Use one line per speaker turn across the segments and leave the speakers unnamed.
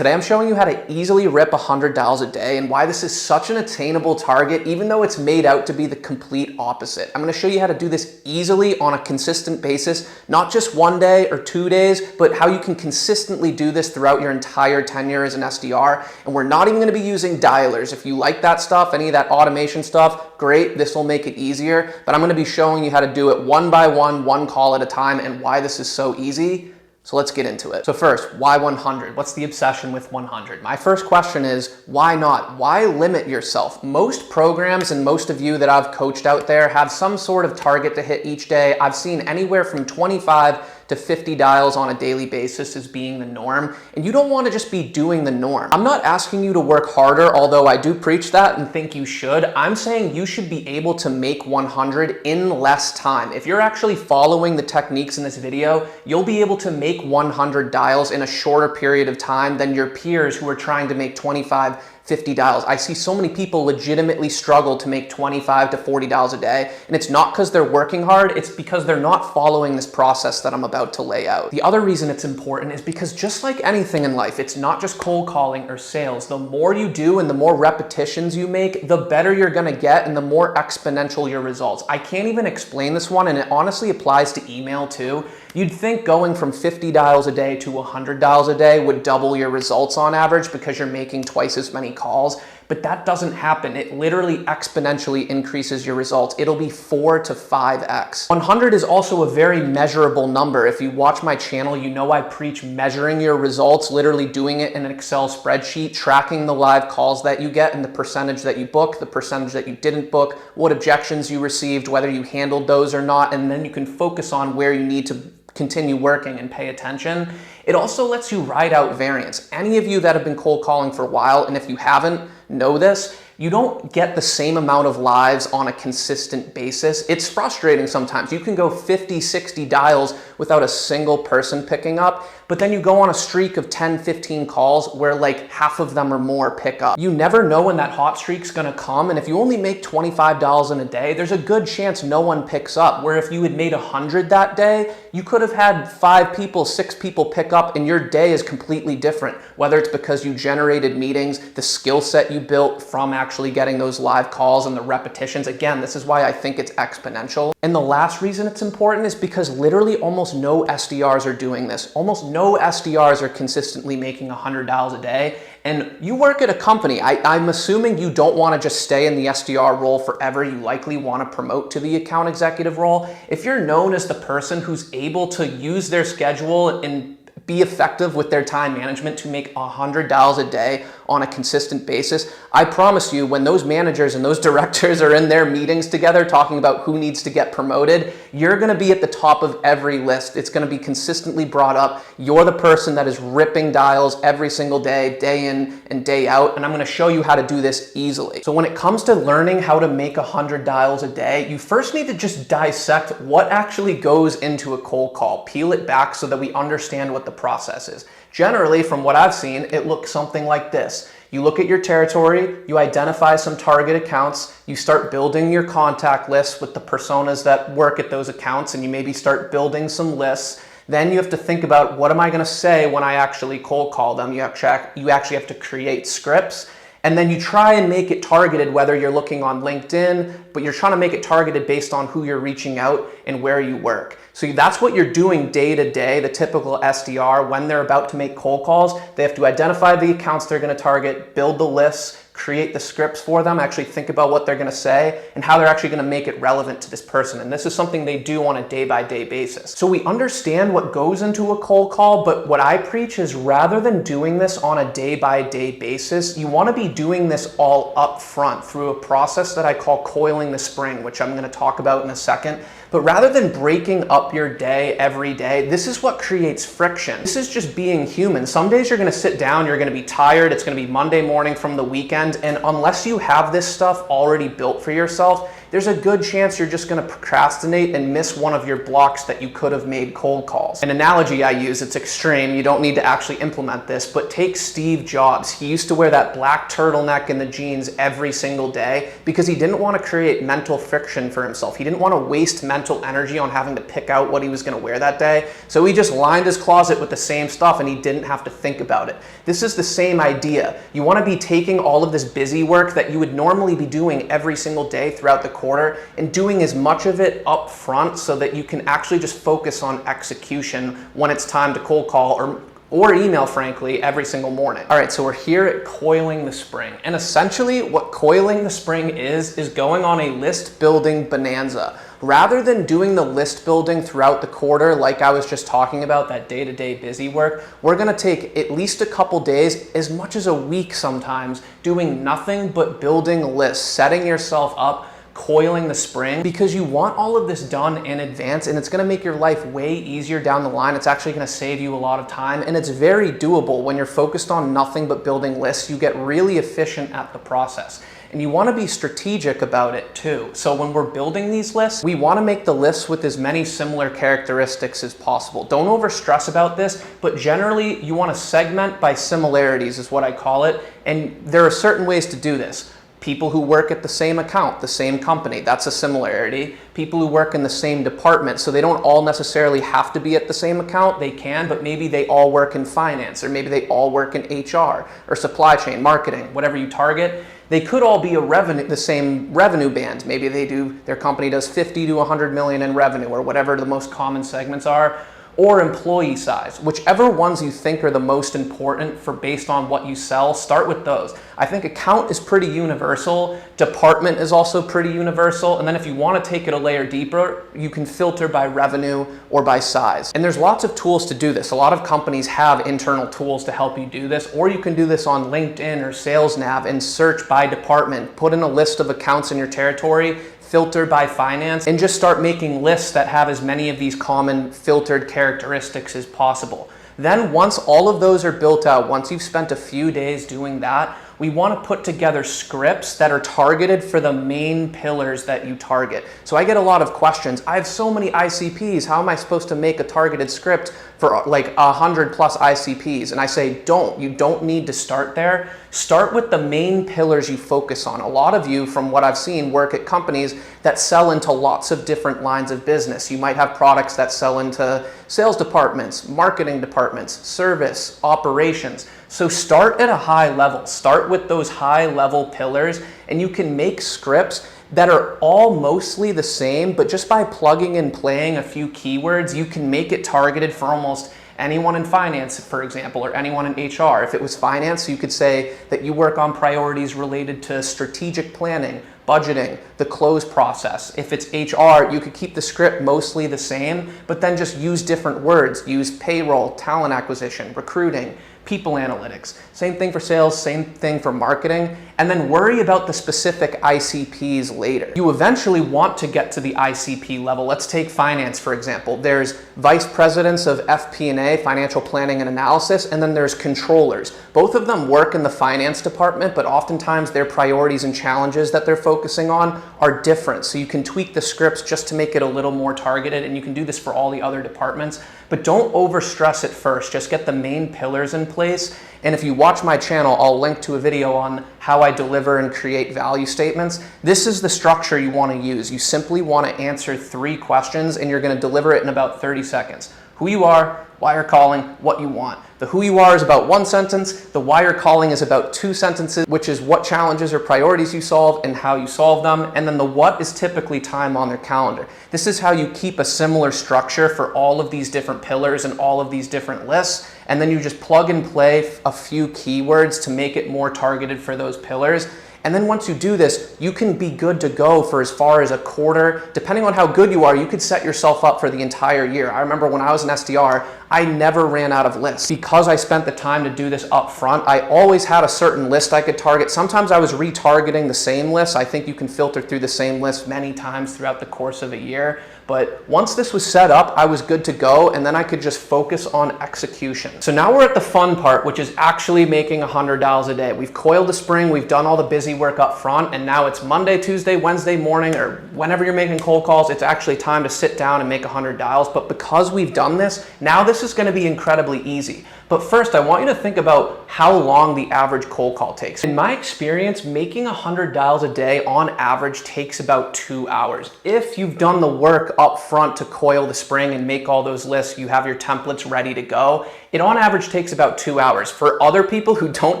Today I'm showing you how to easily rip 100 dials a day and why this is such an attainable target even though it's made out to be the complete opposite. I'm going to show you how to do this easily on a consistent basis, not just one day or 2 days, but how you can consistently do this throughout your entire tenure as an SDR. And we're not even going to be using dialers. If you like that stuff, any of that automation stuff, great, this will make it easier. But I'm going to be showing you how to do it one by one call at a time, and why this is so easy. So let's get into it. So first, why 100? What's the obsession with 100? My first question is, why not? Why limit yourself? Most programs and most of you that I've coached out there have some sort of target to hit each day. I've seen anywhere from 25 to 50 dials on a daily basis as being the norm, and you don't want to just be doing the norm. I'm not asking you to work harder, although I do preach that and think you should. I'm saying you should be able to make 100 in less time. If you're actually following the techniques in this video, you'll be able to make 100 dials in a shorter period of time than your peers who are trying to make 25, 50 dials. I see so many people legitimately struggle to make 25 to 40 dials a day, and it's not because they're working hard, it's because they're not following this process that I'm about to lay out. The other reason it's important is because just like anything in life, it's not just cold calling or sales. The more you do and the more repetitions you make, the better you're gonna get and the more exponential your results. I can't even explain this one, and it honestly applies to email too. You'd think going from 50 dials a day to 100 dials a day would double your results on average because you're making twice as many calls, but that doesn't happen. It literally exponentially increases your results. It'll be 4 to 5x. 100 is also a very measurable number. If you watch my channel, you know I preach measuring your results, literally doing it in an Excel spreadsheet, tracking the live calls that you get and the percentage that you book, the percentage that you didn't book, what objections you received, whether you handled those or not, and then you can focus on where you need to continue working and pay attention. It also lets you ride out variance. Any of you that have been cold calling for a while, and if you haven't, know this, you don't get the same amount of lives on a consistent basis. It's frustrating sometimes. You can go 50, 60 dials without a single person picking up, but then you go on a streak of 10, 15 calls where like half of them or more pick up. You never know when that hot streak's gonna come, and if you only make $25 in a day, there's a good chance no one picks up, where if you had made 100 that day, you could have had 5 people, 6 people pick up, and your day is completely different, whether it's because you generated meetings, the skill set you built from actually getting those live calls and the repetitions. Again, this is why I think it's exponential. And the last reason it's important is because literally almost no SDRs are doing this. Almost no SDRs are consistently making 100 dials a day. And you work at a company. I'm assuming you don't want to just stay in the SDR role forever. You likely want to promote to the account executive role. If you're known as the person who's able to use their schedule and be effective with their time management to make 100 dials a day on a consistent basis, I promise you, when those managers and those directors are in their meetings together talking about who needs to get promoted, you're gonna be at the top of every list. It's gonna be consistently brought up. You're the person that is ripping dials every single day, day in and day out, and I'm gonna show you how to do this easily. So when it comes to learning how to make 100 dials a day, you first need to just dissect what actually goes into a cold call, peel it back so that we understand what the process is. Generally, from what I've seen, it looks something like this. You look at your territory, you identify some target accounts, you start building your contact lists with the personas that work at those accounts, and you maybe start building some lists. Then you have to think about, what am I gonna say when I actually cold call them? You actually have to create scripts. And then you try and make it targeted, whether you're looking on LinkedIn, but you're trying to make it targeted based on who you're reaching out and where you work. So that's what you're doing day to day. The typical SDR, when they're about to make cold calls, they have to identify the accounts they're going to target, build the lists, create the scripts for them, actually think about what they're going to say and how they're actually going to make it relevant to this person. And this is something they do on a day-by-day basis. So we understand what goes into a cold call, but what I preach is, rather than doing this on a day-by-day basis, you want to be doing this all up front through a process that I call coiling the spring, which I'm going to talk about in a second. But rather than breaking up your day every day, this is what creates friction. This is just being human. Some days you're gonna sit down, you're gonna be tired, it's gonna be Monday morning from the weekend, and unless you have this stuff already built for yourself, there's a good chance you're just going to procrastinate and miss one of your blocks that you could have made cold calls. An analogy I use, it's extreme, you don't need to actually implement this, but take Steve Jobs. He used to wear that black turtleneck and the jeans every single day because he didn't want to create mental friction for himself. He didn't want to waste mental energy on having to pick out what he was going to wear that day. So he just lined his closet with the same stuff and he didn't have to think about it. This is the same idea. You want to be taking all of this busy work that you would normally be doing every single day throughout the quarter and doing as much of it up front so that you can actually just focus on execution when it's time to cold call or email, frankly, every single morning. All right, so we're here at Coiling the Spring. And essentially what Coiling the Spring is going on a list building bonanza. Rather than doing the list building throughout the quarter, like I was just talking about, that day-to-day busy work, we're gonna take at least a couple days, as much as a week sometimes, doing nothing but building lists, setting yourself up, coiling the spring, because you want all of this done in advance and it's gonna make your life way easier down the line. It's actually gonna save you a lot of time and it's very doable. When you're focused on nothing but building lists, you get really efficient at the process. And you want to be strategic about it too. So when we're building these lists, we want to make the lists with as many similar characteristics as possible. Don't over stress about this, but generally you want to segment by similarities is what I call it. And there are certain ways to do this. People who work at the same account, the same company, that's a similarity. People who work in the same department, so they don't all necessarily have to be at the same account, they can, but maybe they all work in finance, or maybe they all work in HR, or supply chain, marketing, whatever you target. They could all be the same revenue band. Maybe their company does 50 to 100 million in revenue, or whatever the most common segments are. Or employee size, whichever ones you think are the most important based on what you sell, start with those. I think account is pretty universal, department is also pretty universal, and then if you want to take it a layer deeper, you can filter by revenue or by size. And there's lots of tools to do this. A lot of companies have internal tools to help you do this, or you can do this on LinkedIn or SalesNav and search by department, put in a list of accounts in your territory, filter by finance, and just start making lists that have as many of these common filtered characteristics as possible. Then once all of those are built out, once you've spent a few days doing that, we want to put together scripts that are targeted for the main pillars that you target. So I get a lot of questions. I have so many ICPs. How am I supposed to make a targeted script for like 100 plus ICPs? And I say, you don't need to start there. Start with the main pillars you focus on. A lot of you, from what I've seen, work at companies that sell into lots of different lines of business. You might have products that sell into sales departments, marketing departments, service, operations. So start at a high level. Start with those high level pillars, and you can make scripts that are all mostly the same, but just by plugging and playing a few keywords, you can make it targeted for almost anyone in finance, for example, or anyone in HR. If it was finance, you could say that you work on priorities related to strategic planning, budgeting, the close process. If it's HR, you could keep the script mostly the same, but then just use different words. Use payroll, talent acquisition, recruiting, people analytics. Same thing for sales, same thing for marketing, and then worry about the specific ICPs later. You eventually want to get to the ICP level. Let's take finance, for example. There's vice presidents of FP&A, financial planning and analysis, and then there's controllers. Both of them work in the finance department, but oftentimes their priorities and challenges that they're focusing on are different. So you can tweak the scripts just to make it a little more targeted, and you can do this for all the other departments, but don't overstress it first. Just get the main pillars in place. And if you watch my channel, I'll link to a video on how I deliver and create value statements. This is the structure you want to use. You simply want to answer 3 questions, and you're going to deliver it in about 30 seconds. Who you are, why you're calling, what you want. The who you are is about 1 sentence. The why you're calling is about 2 sentences, which is what challenges or priorities you solve and how you solve them. And then the what is typically time on their calendar. This is how you keep a similar structure for all of these different pillars and all of these different lists. And then you just plug and play a few keywords to make it more targeted for those pillars. And then once you do this, you can be good to go for as far as a quarter. Depending on how good you are, you could set yourself up for the entire year. I remember when I was an SDR, I never ran out of lists. Because I spent the time to do this up front, I always had a certain list I could target. Sometimes I was retargeting the same list. I think you can filter through the same list many times throughout the course of a year. But once this was set up, I was good to go, and then I could just focus on execution. So now we're at the fun part, which is actually making $100 a day. We've coiled the spring, we've done all the busy work up front, and now it's Monday, Tuesday, Wednesday morning, or whenever you're making cold calls, it's actually time to sit down and make $100. But because we've done this, now this is gonna be incredibly easy. But first, I want you to think about how long the average cold call takes. In my experience, making $100 a day on average takes about 2 hours. If you've done the work up front to coil the spring and make all those lists, you have your templates ready to go, it on average takes about 2 hours. For other people who don't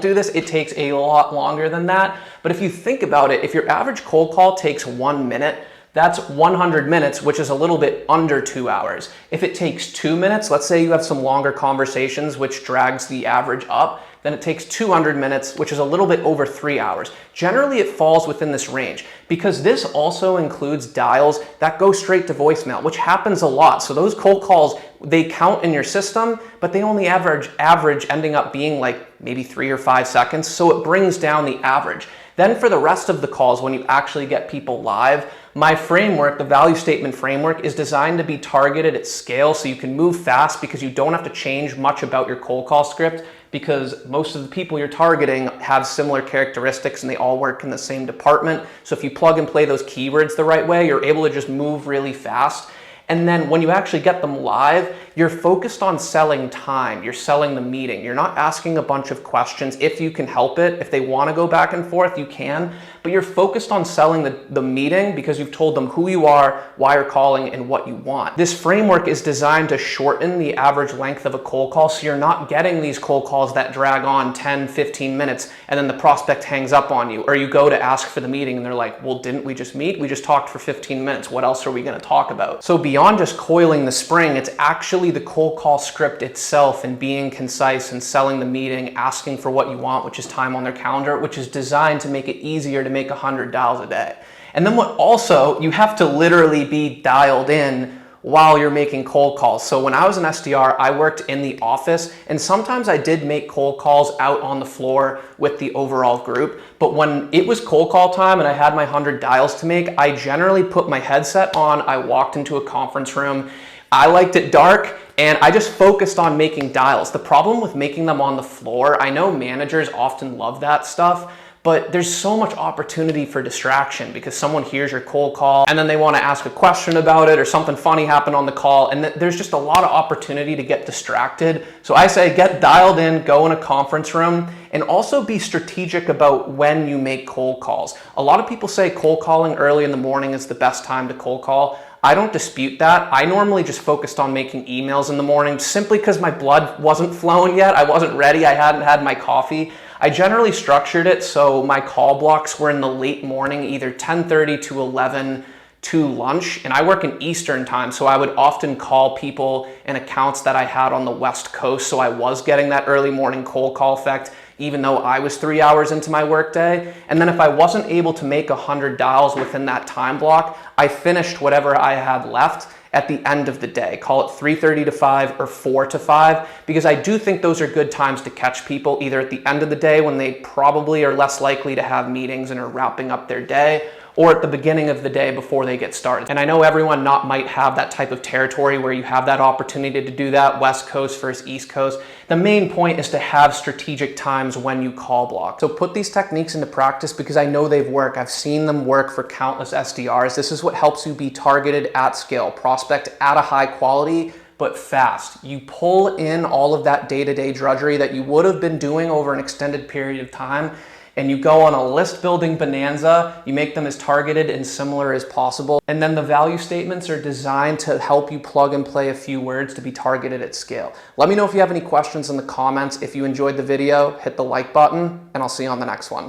do this, it takes a lot longer than that. But if you think about it, if your average cold call takes 1 minute, that's 100 minutes, which is a little bit under 2 hours. If it takes 2 minutes, let's say you have some longer conversations, which drags the average up, then it takes 200 minutes, which is a little bit over 3 hours. Generally, it falls within this range because this also includes dials that go straight to voicemail, which happens a lot. So those cold calls, they count in your system, but they only average ending up being like maybe 3 or 5 seconds. So it brings down the average. Then for the rest of the calls, when you actually get people live, my framework, the value statement framework, is designed to be targeted at scale so you can move fast because you don't have to change much about your cold call script because most of the people you're targeting have similar characteristics and they all work in the same department. So if you plug and play those keywords the right way, you're able to just move really fast. And then when you actually get them live, you're focused on selling time. You're selling the meeting. You're not asking a bunch of questions if you can help it. If they want to go back and forth, you can. But you're focused on selling the meeting because you've told them who you are, why you're calling, and what you want. This framework is designed to shorten the average length of a cold call so you're not getting these cold calls that drag on 10, 15 minutes and then the prospect hangs up on you. Or you go to ask for the meeting and they're like, well, didn't we just meet? We just talked for 15 minutes. What else are we going to talk about? So beyond just coiling the spring, it's actually the cold call script itself and being concise and selling the meeting, asking for what you want, which is time on their calendar, which is designed to make it easier to make $100 a day. And then what also, you have to literally be dialed in while you're making cold calls. So when I was an SDR, I worked in the office and sometimes I did make cold calls out on the floor with the overall group. But when it was cold call time and I had my 100 dials to make, I generally put my headset on, I walked into a conference room, I liked it dark, and I just focused on making dials. The problem with making them on the floor, I know managers often love that stuff, but there's so much opportunity for distraction because someone hears your cold call and then they want to ask a question about it or something funny happened on the call, and there's just a lot of opportunity to get distracted. So I say get dialed in, go in a conference room, and also be strategic about when you make cold calls. A lot of people say cold calling early in the morning is the best time to cold call. I don't dispute that. I normally just focused on making emails in the morning simply because my blood wasn't flowing yet. I wasn't ready. I hadn't had my coffee. I generally structured it so my call blocks were in the late morning, either 10:30 to 11 to lunch, and I work in Eastern time, so I would often call people and accounts that I had on the West Coast, so I was getting that early morning cold call effect, even though I was 3 hours into my workday. And then if I wasn't able to make 100 dials within that time block, I finished whatever I had left at the end of the day. Call it 3:30 to 5 or 4 to 5, because I do think those are good times to catch people either at the end of the day when they probably are less likely to have meetings and are wrapping up their day, or at the beginning of the day before they get started. And I know everyone might have that type of territory where you have that opportunity to do that, West Coast versus East Coast. The main point is to have strategic times when you call block. So put these techniques into practice because I know they've worked. I've seen them work for countless SDRs. This is what helps you be targeted at scale, prospect at a high quality, but fast. You pull in all of that day-to-day drudgery that you would have been doing over an extended period of time, and you go on a list building bonanza. You make them as targeted and similar as possible. And then the value statements are designed to help you plug and play a few words to be targeted at scale. Let me know if you have any questions in the comments. If you enjoyed the video, hit the like button, and I'll see you on the next one.